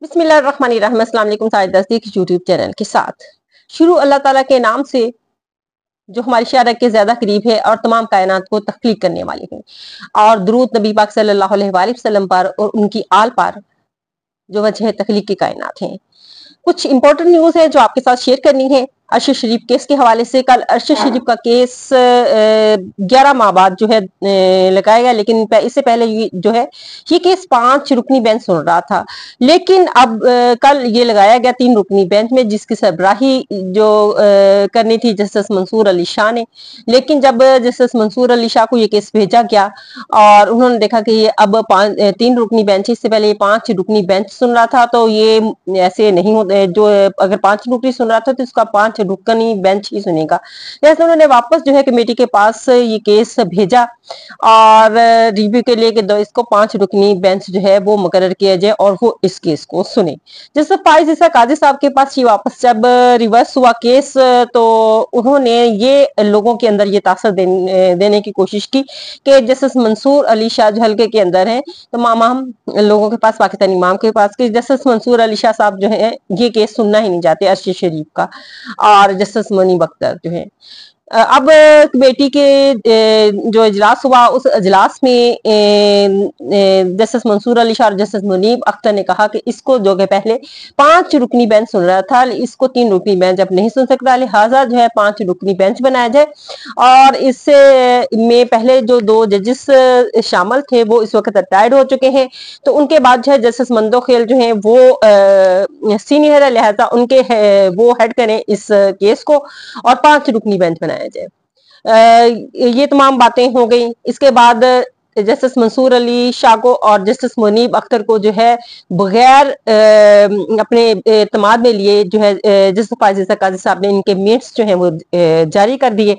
बिस्मिल्लाहिर्रहमानिर्रहीम। अस्सलाम वालेकुम। साहिद तस्दीक यूट्यूब चैनल के साथ शुरू अल्लाह ताला के नाम से जो हमारी शरअ के ज्यादा करीब है और तमाम कायनात को तख्लीक करने वाली है, और दुरूद नबी पाक सल्लल्लाहु अलैहि वसल्लम पर और उनकी आल पर जो वजह तख्लीक की कायनात है। कुछ इंपॉर्टेंट न्यूज है जो आपके साथ शेयर करनी है अरशद शरीफ केस के हवाले से। कल अरशद शरीफ का केस 11 माह बाद जो है लगाया गया, लेकिन इससे पहले जो है ये केस 5 रुकनी बेंच सुन रहा था, लेकिन अब कल ये लगाया गया 3 रुकनी बेंच में, जिसकी सरबराही जो करनी थी जस्टिस मंसूर अली शाह ने। लेकिन जब जस्टिस मंसूर अली शाह को ये केस भेजा गया और उन्होंने देखा कि ये अब 3 रुकनी बेंच, इससे पहले ये 5 रुकनी बेंच सुन रहा था, तो ये ऐसे नहीं होते। जो अगर 5 रुकनी सुन रहा था तो इसका 5 रुकनी बेंच ही सुनेगा। जैसे उन्होंने वापस जो है कमेटी के पास ये केस भेजा और रिव्यू के लिए कि इसको 5 रुकनी बेंच जो है वो मुकर्रर किया जाए और वो इस केस को सुने। जैसे फाइज ईसा काजी साहब के पास ये वापस जब रिवर्स हुआ केस, तो उन्होंने ये लोगों के अंदर ये तासर देने की कोशिश की कि जस्टिस मंसूर अली शाह जो हल्के के अंदर है, तो तमाम लोगों के पास, पाकिस्तानी इमाम के पास, कि जस्टिस मंसूर अली शाह साहब जो है ये केस सुनना ही नहीं चाहते अरशद शरीफ का, और जस्टिस मुनीब अख्तर जो है। अब कमेटी के जो इजलास हुआ, उस इजलास में जस्टिस मंसूर अली शाह और जस्टिस मुनीब अख्तर ने कहा कि इसको जो है पहले 5 रुकनी बेंच सुन रहा था, इसको 3 रुकनी बेंच अब नहीं सुन सकता, लिहाजा जो है 5 रुकनी बेंच बनाया जाए। और इससे में पहले जो 2 जजेस शामिल थे वो इस वक्त रिटायर्ड हो चुके हैं, तो उनके बाद जो है जस्टिस मंदोखेल जो है वो सीनियर है, लिहाजा उनके वो हेड करें इस केस को और 5 रुकनी बेंच बनाया जाए। ये तमाम बातें हो गई। इसके बाद जस्टिस मंसूर अली शाह को और जस्टिस मुनीब अख्तर को जो है बगैर अपने एतमाद में लिए जो है जस्टिस फाइज ईसा काजी साहब ने इनके मिनट्स जो है वो जारी कर दिए।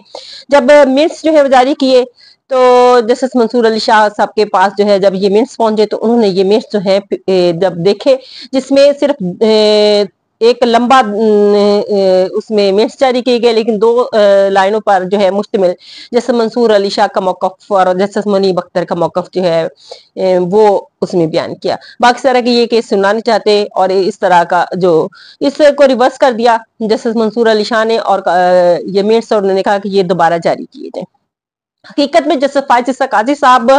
जब मिनट्स जो है वो जारी किए तो जस्टिस मंसूर अली शाह साहब के पास जो है जब ये मिनट्स पहुंचे, तो उन्होंने ये मिनट्स जो है जब देखे, जिसमें सिर्फ एक लंबा उसमें मिनट्स जारी किए गए, लेकिन 2 लाइनों पर जो है मुश्तमिल जैसे मंसूर अली शाह का मौकफ और जस्टिस मुनीब अख्तर का मौकफ जो है वो उसमें बयान किया। बाकी तरह के ये केस सुनना नहीं चाहते और इस तरह का जो इसको रिवर्स कर दिया जस्टिस मंसूर अली शाह ने, और ये मिनट्स और उन्होंने कहा कि ये दोबारा जारी किए जाए। हकीकत में जस्टिस फाइज ईसा काजी साहब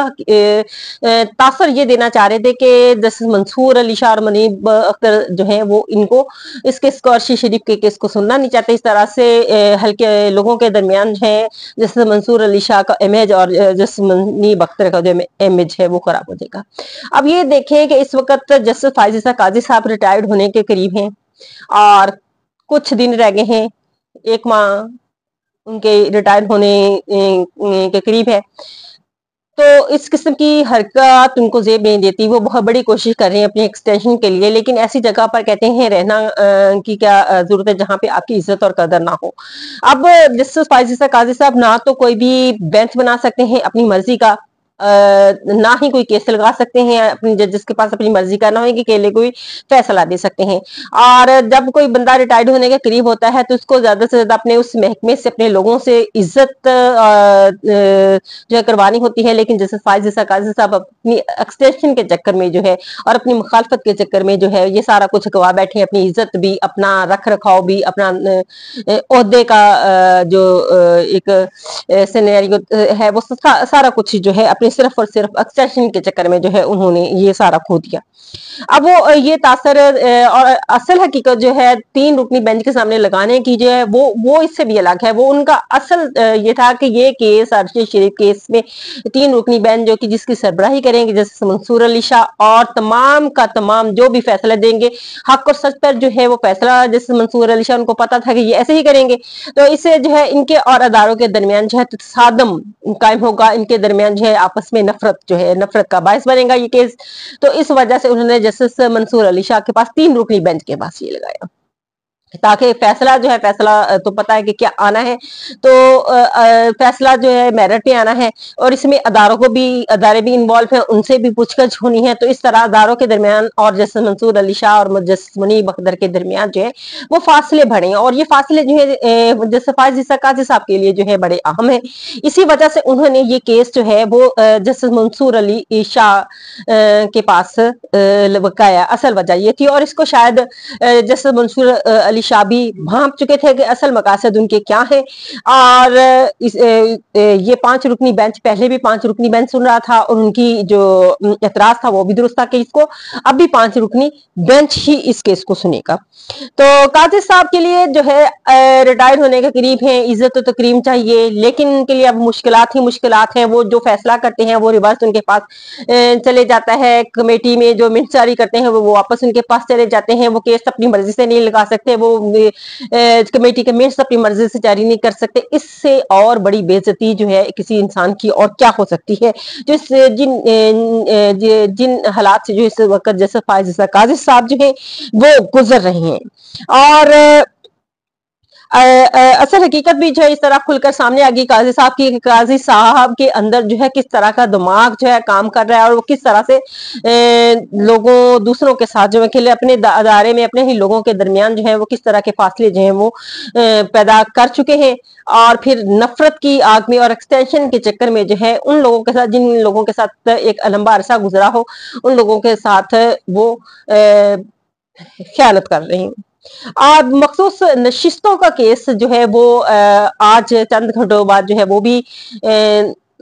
तासर ये देना चाह रहे थे कि जस्टिस मंसूर अली शाह और मुनीब अख्तर जो है वो इनको इस केस को, अरशद शरीफ के केस को सुनना नहीं चाहते। इस तरह से हल्के लोगों के दरमियान जो है जस्टिस मंसूर अली शाह का इमेज और जस्टिस मुनीब अख्तर का जो इमेज है वो खराब हो जाएगा। अब ये देखें कि इस वक्त जस्टिस फाइज ईसा काजी साहब रिटायर्ड होने के करीब हैं और कुछ दिन रह गए हैं, 1 माह उनके रिटायर होने के करीब है। तो इस किस्म की हरकत उनको जेब नहीं देती। वो बहुत बड़ी कोशिश कर रहे हैं अपनी एक्सटेंशन के लिए, लेकिन ऐसी जगह पर कहते हैं रहना की क्या जरूरत है जहां पे आपकी इज्जत और कदर ना हो। अब जस्टिस फाइज ईसा काजी साहब ना तो कोई भी बेंच बना सकते हैं अपनी मर्जी का, ना ही कोई केस लगा सकते हैं अपनी जजेस के पास अपनी मर्जी का, ना हो कि अकेले कोई फैसला दे सकते हैं। और जब कोई बंदा रिटायर्ड होने के करीब होता है तो उसको ज्यादा से ज्यादा अपने उस महकमे से, अपने लोगों से इज्जत जो है करवानी होती है। लेकिन जैसे फाइज ईसा काजी साहब अपनी एक्सटेंशन के चक्कर में जो है और अपनी मुखालफत के चक्कर में जो है ये सारा कुछ गवा बैठे हैं, अपनी इज्जत भी, अपना रख रखाव भी, अपना ओहदे का जो एक सिनेरियो है वो सारा कुछ जो है अपने सिर्फ और सिर्फ एक्सटेंशन के चक्कर में जो है उन्होंने ये सारा खो दिया। अब वो ये तासर और असल हकीकत जो है 3 रुकनी बेंच के सामने लगाने की जो है वो इससे भी अलग है। वो उनका असल ये था कि ये केस अरशद शरीफ केस में 3 रुकनी बेंच जो कि जिसकी सरबराही करेंगे जैसे मंसूर अली शाह और तमाम का तमाम जो भी फैसला देंगे हक और सच पर जो है वो फैसला जैसे मंसूर अली शाह उनको पता था कि ये ऐसे ही करेंगे, तो इससे जो है इनके और अदारों के दरमियान जो है तसादम कायम होगा, इनके दरमियान जो है आपस में नफरत जो है नफरत का बायस बनेगा ये केस। तो इस वजह से उन्होंने जस्टिस मंसूर अली शाह के पास 3 रुकनी बेंच के पास ये लगाया। ताकि फैसला जो है, फैसला तो पता है कि क्या आना है, तो फैसला जो है मेरिट पे आना है, और इसमें अदारे भी इन्वॉल्व हैं, उनसे भी पूछताछ होनी है। तो इस तरह अदारों के दरमियान और जस्टिस मंसूर अली शाह और जस्टिस मुनीब अख्तर के दरमियान जो है वो फासले बढ़े हैं, और ये फासले जो है जस्टिस फाइज ईसा काजी साहब के लिए जो है बड़े अहम है। इसी वजह से उन्होंने ये केस जो है वो जस्टिस मंसूर अली शाह के पास लगाया। असल वजह ये थी, और इसको शायद जस्टिस मंसूर अली शाह भी भांप चुके थे कि असल मकासद उनके क्या है। और ये 5 रुकनी बेंच पहले भी 5 रुकनी बेंच सुन रहा था, और उनकी जो एतराज था वो भी दुरुस्त था कि इसको अब भी 5 रुकनी बेंच ही इस केस को सुनेगा। तो काजी साहब के लिए जो है रिटायर होने के करीब है, इज्जत तो तकरीम चाहिए, लेकिन उनके लिए अब मुश्किलात ही मुश्किलात हैं। वो जो फैसला करते हैं वो रिवर्स उनके पास चले जाता है। कमेटी में जो मिनट जारी करते हैं वो वापस उनके पास चले जाते हैं। वो केस अपनी मर्जी से नहीं लगा सकते, वो कमेटी के मिनट्स अपनी मर्जी से जारी नहीं कर सकते। इससे और बड़ी बेइज्जती जो है किसी इंसान की और क्या हो सकती है, जो जिन हालात से जो इस वक्त जैसे फायज ईसा काजी साहब जो है वो गुजर रहे हैं। और असल हकीकत भी जो है इस तरह खुलकर सामने आ गई काजी साहब की, काजी साहब के अंदर जो है किस तरह का दिमाग जो है काम कर रहा है, और वो किस तरह से लोगों दूसरों के साथ जो है अपने अदारे में अपने ही लोगों के दरमियान जो है वो किस तरह के फासले जो है वो पैदा कर चुके हैं। और फिर नफरत की आग में और एक्सटेंशन के चक्कर में जो है उन लोगों के साथ, जिन लोगों के साथ एक लंबा अरसा गुजरा हो, उन लोगों के साथ वो ख्यानत कर रही हैं। और मखसूस नशिस्तों का केस जो है वो आज चंद घंटों बाद जो है वो भी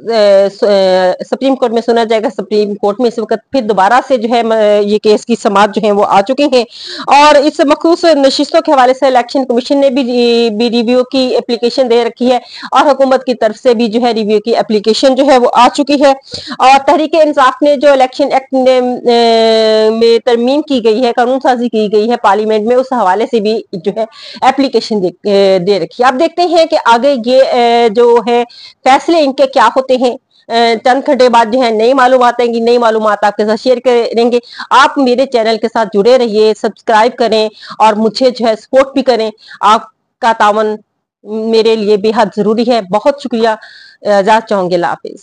सुप्रीम कोर्ट में सुना जाएगा। सुप्रीम कोर्ट में इस वक्त फिर दोबारा से जो है ये केस की समाअत जो है वो आ चुके हैं, और इस मखसूस नशिस्तों के हवाले से इलेक्शन कमीशन ने भी रिव्यू की एप्लीकेशन दे रखी है, और हुकूमत की तरफ से भी जो है रिव्यू की एप्लीकेशन जो है वो आ चुकी है। और तहरीक इंसाफ ने जो इलेक्शन एक्ट में तरमीम की गई है, कानून साजी की गई है पार्लियामेंट में, उस हवाले से भी जो है एप्लीकेशन दे रखी है। आप देखते हैं कि आगे ये जो है फैसले इनके क्या होते हैं। चंद घंटे बाद जो है नई मालूमात आएंगी, नई मालूमात आपके साथ शेयर करेंगे। आप मेरे चैनल के साथ जुड़े रहिए, सब्सक्राइब करें और मुझे जो है सपोर्ट भी करें। आपका तावन मेरे लिए बेहद जरूरी है। बहुत शुक्रिया। इजाज़त चाहूंगी। अल्लाह हाफिज।